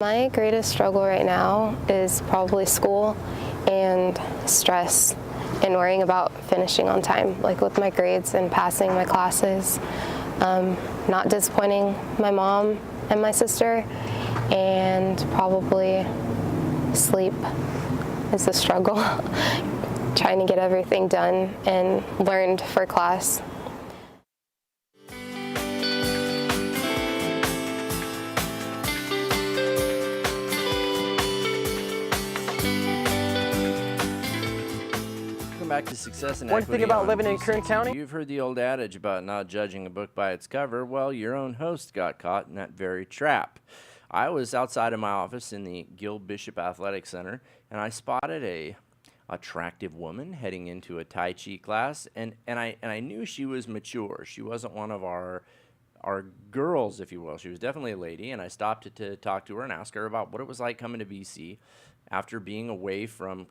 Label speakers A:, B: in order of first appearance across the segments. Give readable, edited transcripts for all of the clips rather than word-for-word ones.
A: My greatest struggle right now is probably school and stress and worrying about finishing on time, like with my grades and passing my classes, not disappointing my mom and my sister, and probably sleep is a struggle, trying to get everything done and learned for class.
B: Back to Success and
C: One
B: Equity
C: thing about
B: on
C: living in Kern
B: BCTV.
C: County.
B: You've heard the old adage about not judging a book by its cover. Well, your own host got caught in that very trap. I was outside of my office in the Gil Bishop Athletic Center, and I spotted a attractive woman heading into a Tai Chi class, and I knew she was mature. She wasn't one of our girls, if you will. She was definitely a lady, and I stopped to talk to her and ask her about what it was like coming to BC after being away from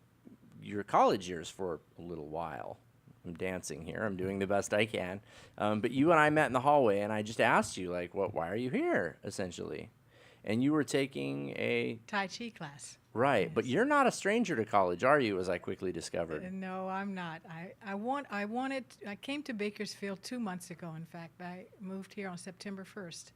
B: your college years for a little while. I'm dancing here. I'm doing the best I can. But you and I met in the hallway, and I just asked you, like, why are you here, essentially? And you were taking a
D: Tai Chi class.
B: Right,
D: Yes.
B: but you're not a stranger to college, are you, as I quickly discovered?
D: No, I'm not. I came to Bakersfield 2 months ago, in fact. I moved here on September 1st.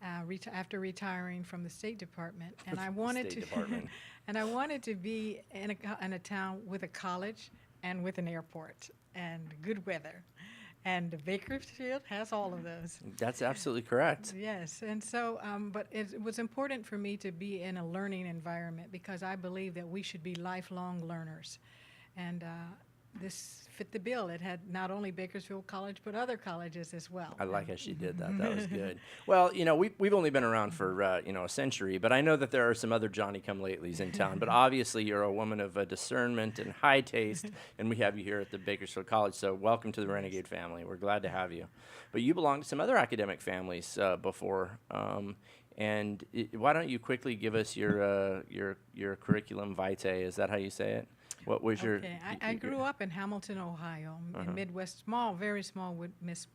D: After retiring from the State Department, and I wanted
B: State
D: to,
B: Department.
D: and I wanted to be in a town with a college and with an airport and good weather, and Bakersfield has all of those.
B: That's absolutely correct.
D: Yes, and so, but it was important for me to be in a learning environment because I believe that we should be lifelong learners, and this fit the bill. It had not only Bakersfield College, but other colleges as well.
B: I like how she did that. That was good. Well, we've only been around for, a century, but I know that there are some other Johnny-come-latelys in town. But obviously, you're a woman of discernment and high taste, and we have you here at the Bakersfield College. So welcome to the Renegade family. We're glad to have you. But you belong to some other academic families before. Why don't you quickly give us your curriculum vitae? Is that how you say it? What was your?
D: Okay, I grew up in Hamilton, Ohio, in very small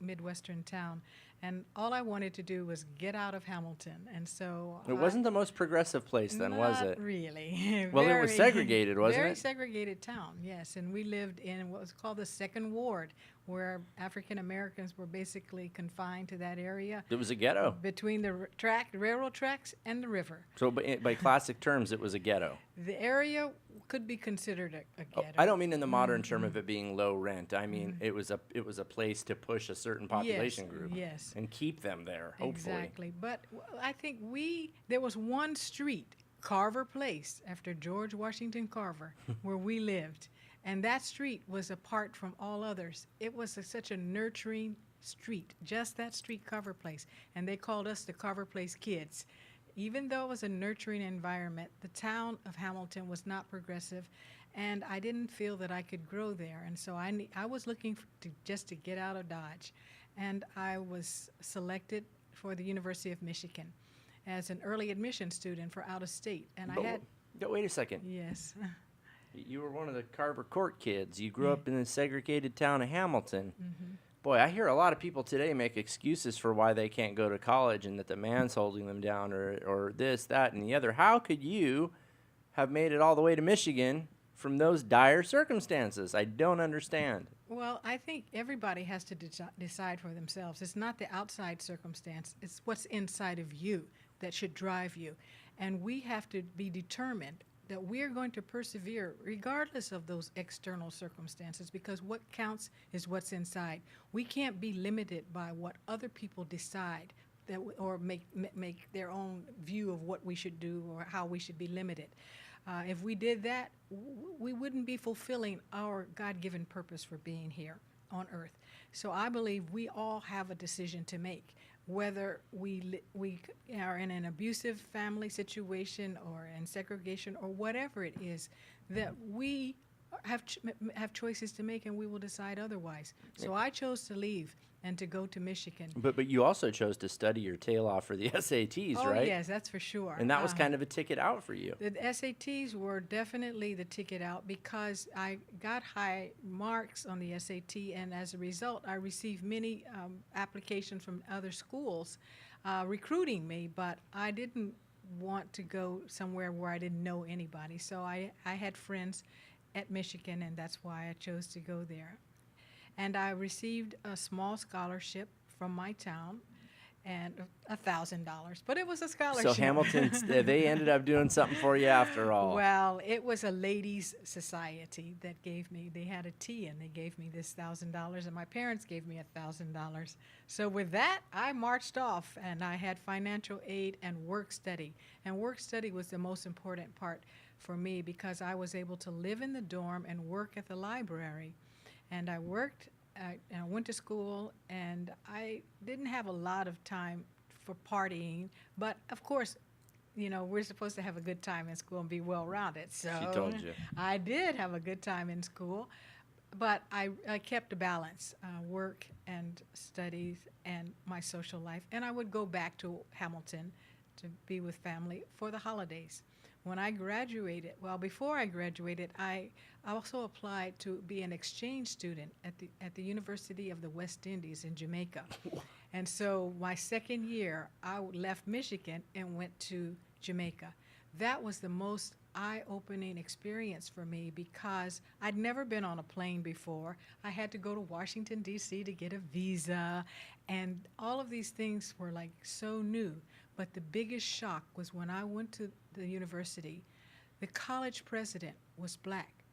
D: Midwestern town, and all I wanted to do was get out of Hamilton, and so
B: It wasn't the most progressive place then, was it?
D: Not really.
B: Well, it was segregated, wasn't
D: very
B: it?
D: segregated town, yes, and we lived in what was called the Second Ward, where African Americans were basically confined to that area.
B: It was a ghetto.
D: Between the railroad tracks and the river.
B: So by classic terms, it was a ghetto.
D: The area could be considered a ghetto.
B: I don't mean in the modern term of it being low rent. I mean it was a place to push a certain population group.
D: Yes.
B: And keep them there, hopefully.
D: Exactly. But I think there was one street, Carver Place, after George Washington Carver, where we lived. And that street was apart from all others. It was such a nurturing street, just that street, Carver Place. And they called us the Carver Place Kids. Even though it was a nurturing environment, the town of Hamilton was not progressive, and I didn't feel that I could grow there. And so I was looking just to get out of Dodge. And I was selected for the University of Michigan as an early admission student for out of state. And
B: Wait a second.
D: Yes.
B: You were one of the Carver Court kids. You grew up in the segregated town of Hamilton.
D: Mm-hmm.
B: Boy, I hear a lot of people today make excuses for why they can't go to college and that the man's holding them down or this, that, and the other. How could you have made it all the way to Michigan from those dire circumstances? I don't understand.
D: Well, I think everybody has to decide for themselves. It's not the outside circumstance. It's what's inside of you that should drive you. And we have to be determined that we're going to persevere regardless of those external circumstances, because what counts is what's inside. We can't be limited by what other people decide or make their own view of what we should do or how we should be limited. If we did that, we wouldn't be fulfilling our God-given purpose for being here on earth. So I believe we all have a decision to make, whether we are in an abusive family situation or in segregation or whatever it is, that we have choices to make, and we will decide otherwise. So I chose to leave and to go to Michigan.
B: But you also chose to study your tail off for the SATs, right?
D: Oh, yes, that's for sure.
B: And that was kind of a ticket out for you.
D: The SATs were definitely the ticket out because I got high marks on the SAT, and as a result, I received many applications from other schools recruiting me, but I didn't want to go somewhere where I didn't know anybody. So I had friends at Michigan, and that's why I chose to go there. And I received a small scholarship from my town, and $1,000, but it was a scholarship.
B: So Hamilton, they ended up doing something for you after all.
D: Well, it was a ladies' society that gave me. They had a tea, and they gave me this $1,000, and my parents gave me $1,000. So with that, I marched off, and I had financial aid and work study. And work study was the most important part for me because I was able to live in the dorm and work at the library. And I worked. And I went to school, and I didn't have a lot of time for partying. But of course, you know, we're supposed to have a good time in school and be well-rounded. So
B: She told you.
D: I did have a good time in school, but I kept a balance, work and studies and my social life. And I would go back to Hamilton to be with family for the holidays. When I graduated, well, before I graduated, I also applied to be an exchange student at the University of the West Indies in Jamaica. And so my second year, I left Michigan and went to Jamaica. That was the most eye-opening experience for me because I'd never been on a plane before. I had to go to Washington, D.C. to get a visa, and all of these things were like so new. But the biggest shock was when I went to the university, the college president was black.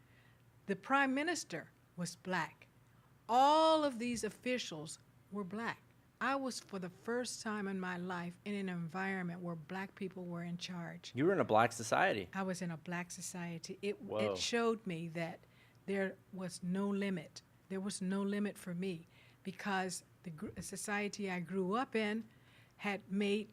D: The prime minister was black. All of these officials were black. I was, for the first time in my life, in an environment where black people were in charge.
B: You were in a black society.
D: I was in a black society.
B: Whoa.
D: It showed me that there was no limit. There was no limit for me because the society I grew up in had made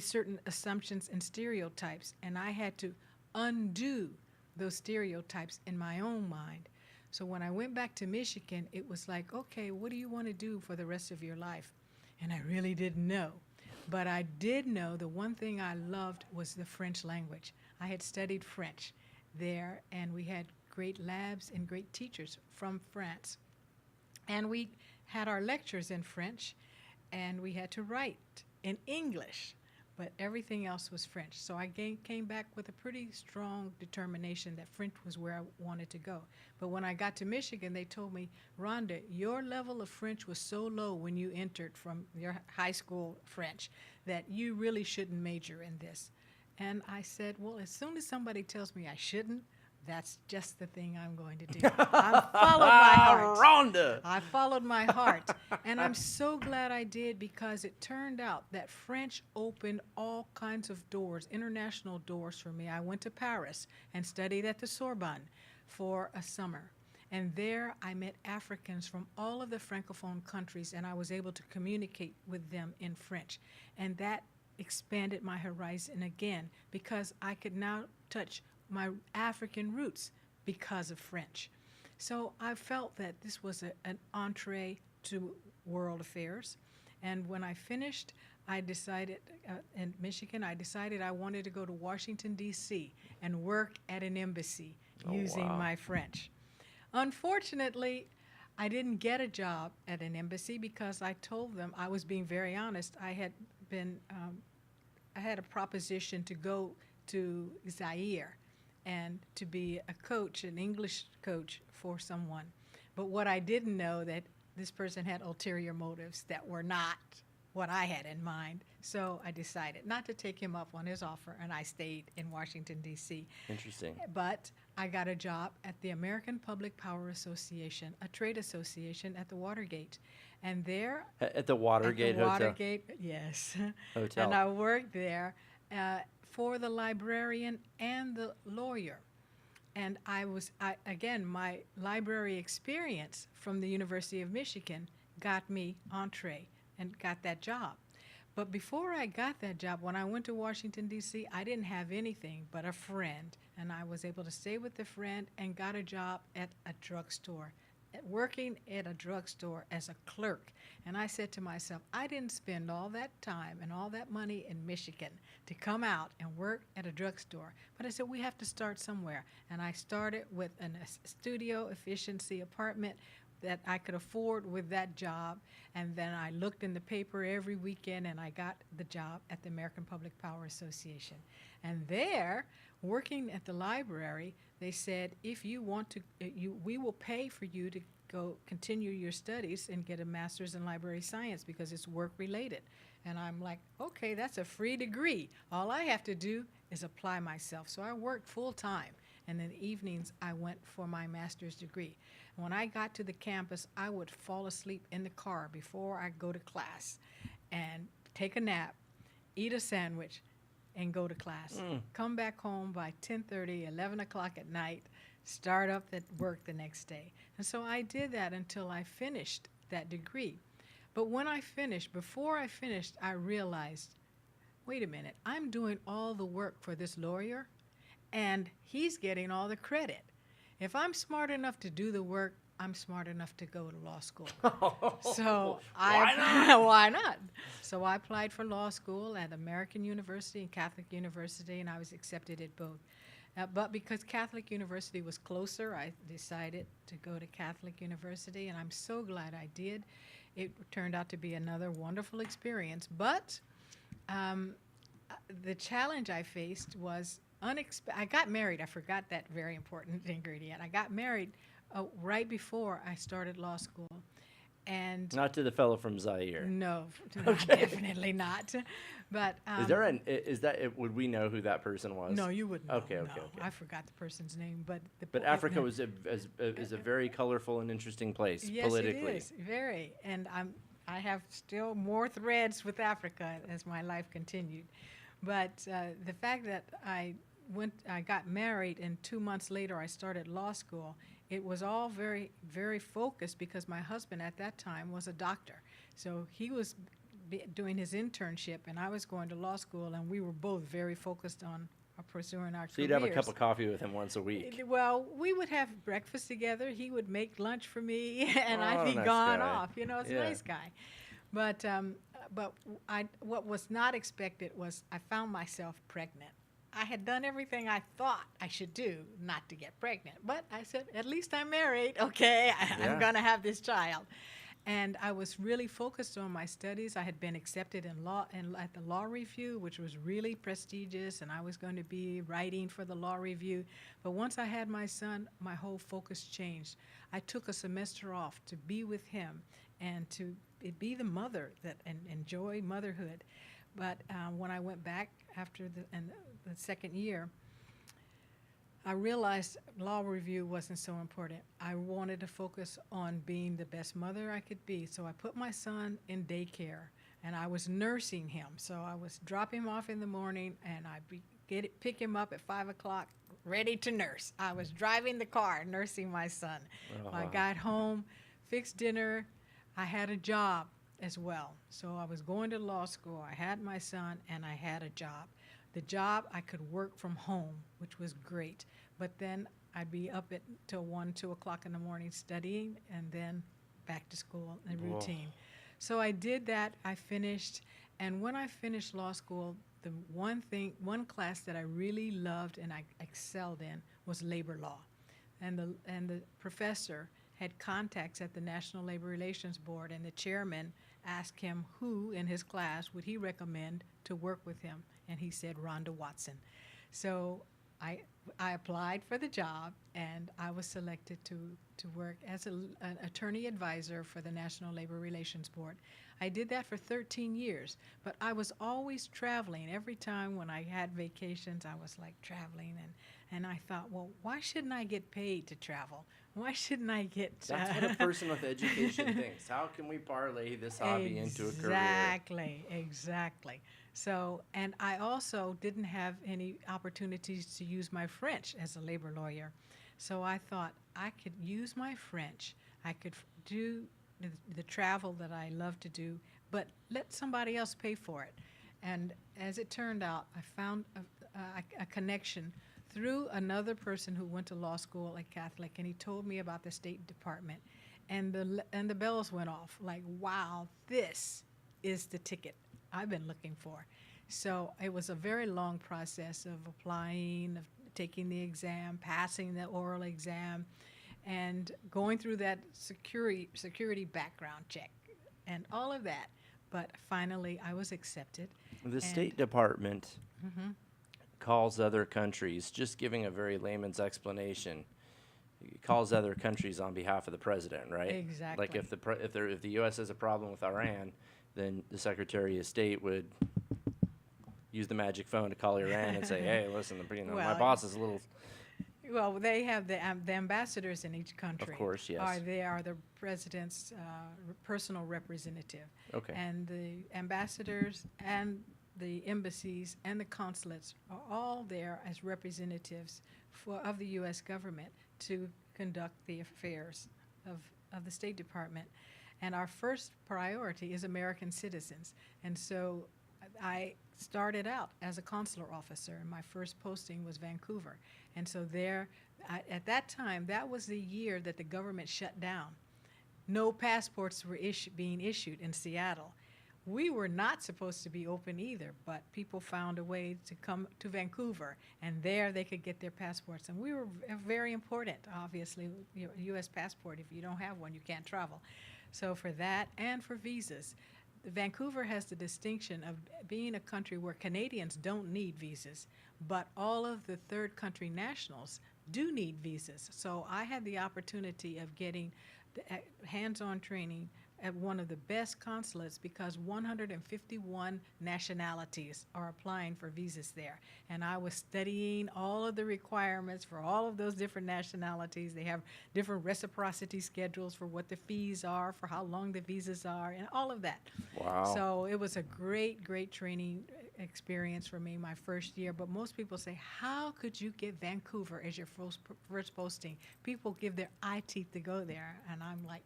D: certain assumptions and stereotypes, and I had to undo those stereotypes in my own mind. So when I went back to Michigan, it was like, okay, what do you want to do for the rest of your life? And I really didn't know. But I did know the one thing I loved was the French language. I had studied French there, and we had great labs and great teachers from France. And we had our lectures in French, and we had to write in English, but everything else was French. So I came back with a pretty strong determination that French was where I wanted to go. But when I got to Michigan, they told me, Rhonda, your level of French was so low when you entered from your high school French that you really shouldn't major in this. And I said, well, as soon as somebody tells me I shouldn't, that's just the thing I'm going to do. I followed my heart.
B: Rhonda!
D: I followed my heart. And I'm so glad I did because it turned out that French opened all kinds of doors, international doors for me. I went to Paris and studied at the Sorbonne for a summer. And there I met Africans from all of the Francophone countries, and I was able to communicate with them in French. And that expanded my horizon again because I could now touch my African roots because of French. So I felt that this was an entree to world affairs. And when I finished, I decided, in Michigan, I wanted to go to Washington, D.C. and work at an embassy using my French. Unfortunately, I didn't get a job at an embassy because I told them, I was being very honest, I had a proposition to go to Zaire and to be a coach, an English coach for someone. But what I didn't know that this person had ulterior motives that were not what I had in mind. So I decided not to take him up on his offer, and I stayed in Washington, D.C.
B: Interesting.
D: But I got a job at the American Public Power Association, a trade association at the Watergate. And there...
B: At the Watergate Hotel?
D: Watergate, yes.
B: Hotel.
D: And I worked there for the librarian and the lawyer. And again, my library experience from the University of Michigan got me entree and got that job. But before I got that job, when I went to Washington, D.C., I didn't have anything but a friend. And I was able to stay with the friend and got a job at a drugstore, working at a drugstore as a clerk. And I said to myself, I didn't spend all that time and all that money in Michigan to come out and work at a drugstore. But I said, we have to start somewhere. And I started with a studio efficiency apartment that I could afford with that job. And then I looked in the paper every weekend, and I got the job at the American Public Power Association. And there, working at the library, they said, if you want to, we will pay for you to go continue your studies and get a master's in library science because it's work related. And I'm like, okay, that's a free degree. All I have to do is apply myself. So I worked full time. And in the evenings, I went for my master's degree. When I got to the campus, I would fall asleep in the car before I go to class and take a nap, eat a sandwich, and go to class. Come back home by 10:30, 11 o'clock at night, start up at work the next day. And so I did that until I finished that degree. But when I finished, before I finished, I realized, wait a minute, I'm doing all the work for this lawyer, and he's getting all the credit. If I'm smart enough to do the work, I'm smart enough to go to law school. So
B: Why not?
D: why not? So I applied for law school at American University and Catholic University, and I was accepted at both. But because Catholic University was closer, I decided to go to Catholic University, and I'm so glad I did. It turned out to be another wonderful experience. But the challenge I faced was unexpected. I got married. I forgot that very important ingredient. I got married right before I started law school. And
B: Not to the fellow from Zaire.
D: no, definitely not. But
B: Would we know who that person was?
D: no, you wouldn't know.
B: Okay, okay,
D: No,
B: okay.
D: I forgot the person's name, but
B: But Africa is a very colorful and interesting place
D: yes,
B: politically.
D: it is very, and I have still more threads with Africa as my life continued. But the fact that I got married, and 2 months later I started law school. It was all very, very focused because my husband at that time was a doctor, so he was doing his internship, and I was going to law school, and we were both very focused on pursuing our careers.
B: So you'd have a cup of coffee with him once a week.
D: Well, we would have breakfast together. He would make lunch for me, and
B: Oh,
D: I'd be
B: nice
D: gone
B: guy.
D: off. You know, it's
B: Yeah.
D: a nice guy. But what was not expected was I found myself pregnant. I had done everything I thought I should do not to get pregnant. But I said, at least I'm married. Okay,
B: Yeah.
D: I'm going to have this child. And I was really focused on my studies. I had been accepted in law and at the law review, which was really prestigious, and I was going to be writing for the law review. But once I had my son, my whole focus changed. I took a semester off to be with him and to be the mother and enjoy motherhood. But when I went back after the second year, I realized law review wasn't so important. I wanted to focus on being the best mother I could be. So I put my son in daycare, and I was nursing him. So I was dropping him off in the morning, and I'd pick him up at 5 o'clock, ready to nurse. I was driving the car, nursing my son. I got home, fixed dinner. I had a job as well. So I was going to law school. I had my son, and I had a job. The job, I could work from home, which was great. But then I'd be up till 1, 2 o'clock in the morning studying, and then back to school and routine. So I did that. I finished. And when I finished law school, the one class that I really loved and I excelled in was labor law. And the professor had contacts at the National Labor Relations Board, and the chairman asked him who in his class would he recommend to work with him, and he said Rhonda Watson. So I applied for the job, and I was selected to work as an attorney advisor for the National Labor Relations Board. I did that for 13 years, but I was always traveling. Every time when I had vacations, I was like traveling, and I thought, well, why shouldn't I get paid to travel? Why shouldn't I get...
B: That's what a person with education thinks. How can we parlay this hobby into a career?
D: Exactly. So, and I also didn't have any opportunities to use my French as a labor lawyer. So I thought I could use my French. I could do the travel that I love to do, but let somebody else pay for it. And as it turned out, I found a connection through another person who went to law school at Catholic, and he told me about the State Department, and the bells went off. Like, wow, this is the ticket I've been looking for. So it was a very long process of applying, of taking the exam, passing the oral exam, and going through that security background check and all of that. But finally, I was accepted.
B: The State Department calls other countries, just giving a very layman's explanation, calls other countries on behalf of the president, right?
D: Exactly.
B: Like if the U.S. has a problem with Iran, then the Secretary of State would use the magic phone to call Iran and say, "Hey, listen, my
D: Well,
B: boss is a little."
D: Well, they have the ambassadors in each country.
B: Of course, yes.
D: They are the president's personal representative.
B: Okay.
D: And the ambassadors and the embassies and the consulates are all there as representatives of the U.S. government to conduct the affairs of the State Department. And our first priority is American citizens. And so I started out as a consular officer, and my first posting was Vancouver. And so at that time, that was the year that the government shut down. No passports were being issued in Seattle. We were not supposed to be open either, but people found a way to come to Vancouver, and there they could get their passports. And we were very important, obviously. U.S. passport, if you don't have one, you can't travel. So for that and for visas, Vancouver has the distinction of being a country where Canadians don't need visas, but all of the third country nationals do need visas. So I had the opportunity of getting the hands-on training at one of the best consulates because 151 nationalities are applying for visas there. And I was studying all of the requirements for all of those different nationalities. They have different reciprocity schedules for what the fees are, for how long the visas are, and all of that.
B: Wow.
D: So it was a great, great training experience for me my first year. But most people say, how could you get Vancouver as your first posting? People give their eye teeth to go there. And I'm like,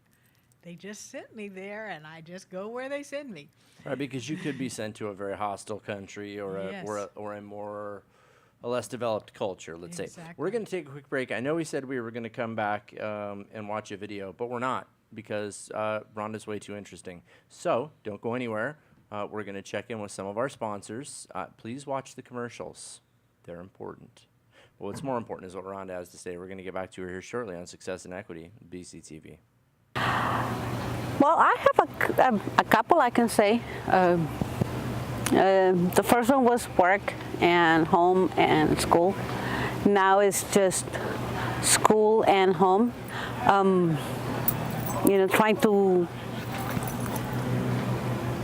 D: they just sent me there, and I just go where they send me.
B: Right, because you could be sent to a very hostile country or a less developed culture, let's say.
D: Exactly.
B: We're going to take a quick break. I know we said we were going to come back and watch a video, but we're not because Rhonda's way too interesting. So don't go anywhere. We're going to check in with some of our sponsors. Please watch the commercials. They're important. But what's more important is what Rhonda has to say. We're going to get back to her here shortly on Success and Equity, BCTV.
C: Well, I have a couple I can say. The first one was work and home and school. Now it's just school and home. Trying to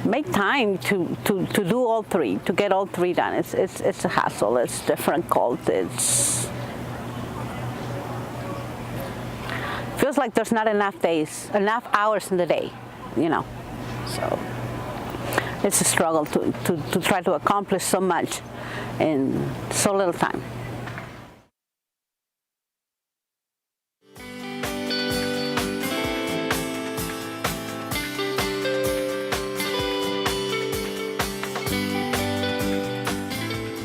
C: make time to do all three, to get all three done. It's a hassle. It's difficult. Feels like there's not enough hours in the day, So it's a struggle to try to accomplish so much in so little time.